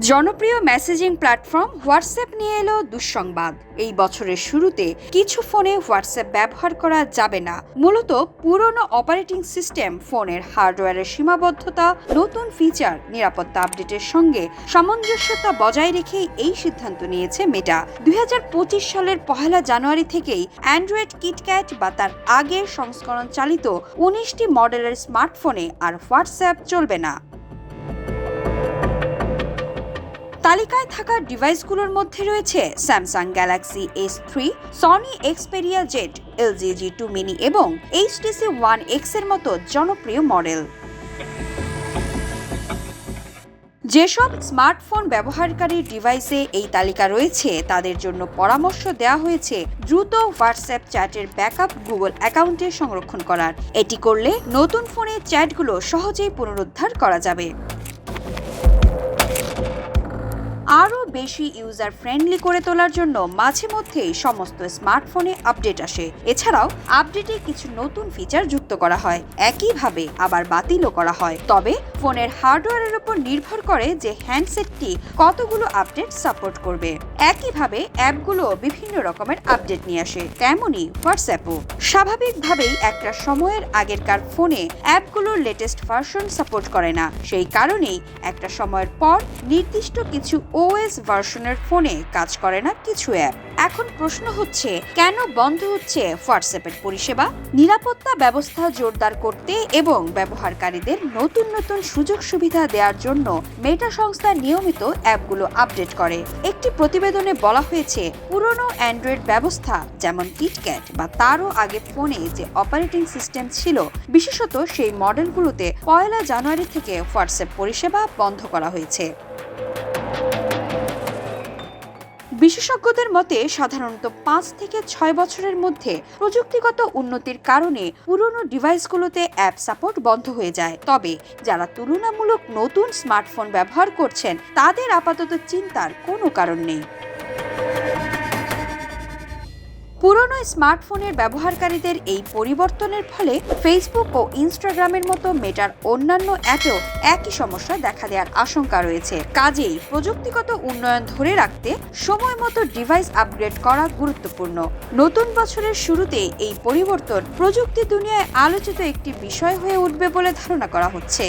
জনপ্রিয় messaging platform WhatsApp নিয়ে এলো দুঃসংবাদ। এই বছরের শুরুতে কিছু ফোনে হোয়াটসঅ্যাপ ব্যবহার করা যাবে না। মূলত পুরনো অপারেটিং সিস্টেম, ফোনের হার্ডওয়্যারের সীমাবদ্ধতা, নতুন ফিচার, নিরাপত্তা আপডেটের সঙ্গে সামঞ্জস্যতা বজায় রেখেই এই সিদ্ধান্ত নিয়েছে মেটা। 2025 সালের 1 জানুয়ারি থেকেই অ্যান্ড্রয়েড কিটক্যাট বা তার আগের সংস্করণ চালিত 19টি মডেলের স্মার্টফোনে আর হোয়াটসঅ্যাপ চলবে না। তালিকায় থাকা ডিভাইসগুলোর মধ্যে রয়েছে Samsung Galaxy S3, Sony Xperia Z, LG G2 mini এবং HTC One X এর মতো জনপ্রিয় মডেল। যেসব স্মার্টফোন ব্যবহারকারীর ডিভাইসে এই তালিকা রয়েছে তাদের জন্য পরামর্শ দেওয়া হয়েছে দ্রুত হোয়াটসঅ্যাপ চ্যাটের ব্যাকআপ গুগল অ্যাকাউন্টে সংরক্ষণ করার। এটি করলে নতুন ফোনে চ্যাটগুলো সহজেই পুনরুদ্ধার করা যাবে। আরও বেশি ইউজার ফ্রেন্ডলি করে তোলার জন্য মাঝে মধ্যেই সমস্ত স্মার্টফোনে আপডেট আসে। এছাড়াও আপডেটে কিছু নতুন ফিচার যুক্ত করা হয়, একইভাবে আবার বাতিলও করা হয়। তবে ফোনের হার্ডওয়্যারের উপর নির্ভর করে যে হ্যান্ডসেটটি কতগুলো আপডেট সাপোর্ট করবে। একইভাবে অ্যাপগুলো বিভিন্ন রকমের আপডেট নিয়ে আসে, তেমনই হোয়াটসঅ্যাপও। স্বাভাবিকভাবেই একটা সময়ের আগেরকার ফোনে অ্যাপগুলোর লেটেস্ট ভার্সন সাপোর্ট করে না। সেই কারণেই একটা সময়ের পর নির্দিষ্ট কিছু OS ভার্সনের ফোনে কাজ করে না কিছু অ্যাপ। এখন প্রশ্ন হচ্ছে, কেন বন্ধ হচ্ছে হোয়াটসঅ্যাপের পরিষেবা? নিরাপত্তা ব্যবস্থা জোরদার করতে এবং ব্যবহারকারীদের নতুন নতুন সুযোগ সুবিধা দেওয়ার জন্য মেটা সংস্থা নিয়মিত অ্যাপগুলো আপডেট করে। একটি প্রতিবেদনে বলা হয়েছে, পুরনো অ্যান্ড্রয়েড ব্যবস্থা যেমন কিটক্যাট বা তারও আগে ফোনে যে অপারেটিং সিস্টেম ছিল, বিশেষত সেই মডেলগুলোতে 1 জানুয়ারি থেকে হোয়াটসঅ্যাপ পরিষেবা বন্ধ করা হয়েছে। বিশেষজ্ঞদের মতে সাধারণত 5 থেকে 6 বছরের মধ্যে প্রযুক্তিগত উন্নতির কারণে পুরনো ডিভাইসগুলোতে অ্যাপ সাপোর্ট বন্ধ হয়ে যায়। তবে যারা তুলনামূলক নতুন স্মার্টফোন ব্যবহার করছেন তাদের আপাতত চিন্তার কোনো কারণ নেই। পুরনো স্মার্টফোনের ব্যবহারকারীদের এই পরিবর্তনের ফলে ফেসবুক ও ইনস্টাগ্রামের মতো মেটার অন্যান্য অ্যাপেও একই সমস্যা দেখা দেওয়ার আশঙ্কা রয়েছে। কাজেই প্রযুক্তিগত উন্নয়ন ধরে রাখতে সময় মতো ডিভাইস আপগ্রেড করা গুরুত্বপূর্ণ। নতুন বছরের শুরুতে এই পরিবর্তন প্রযুক্তি দুনিয়ায় আলোচিত একটি বিষয় হয়ে উঠবে বলে ধারণা করা হচ্ছে।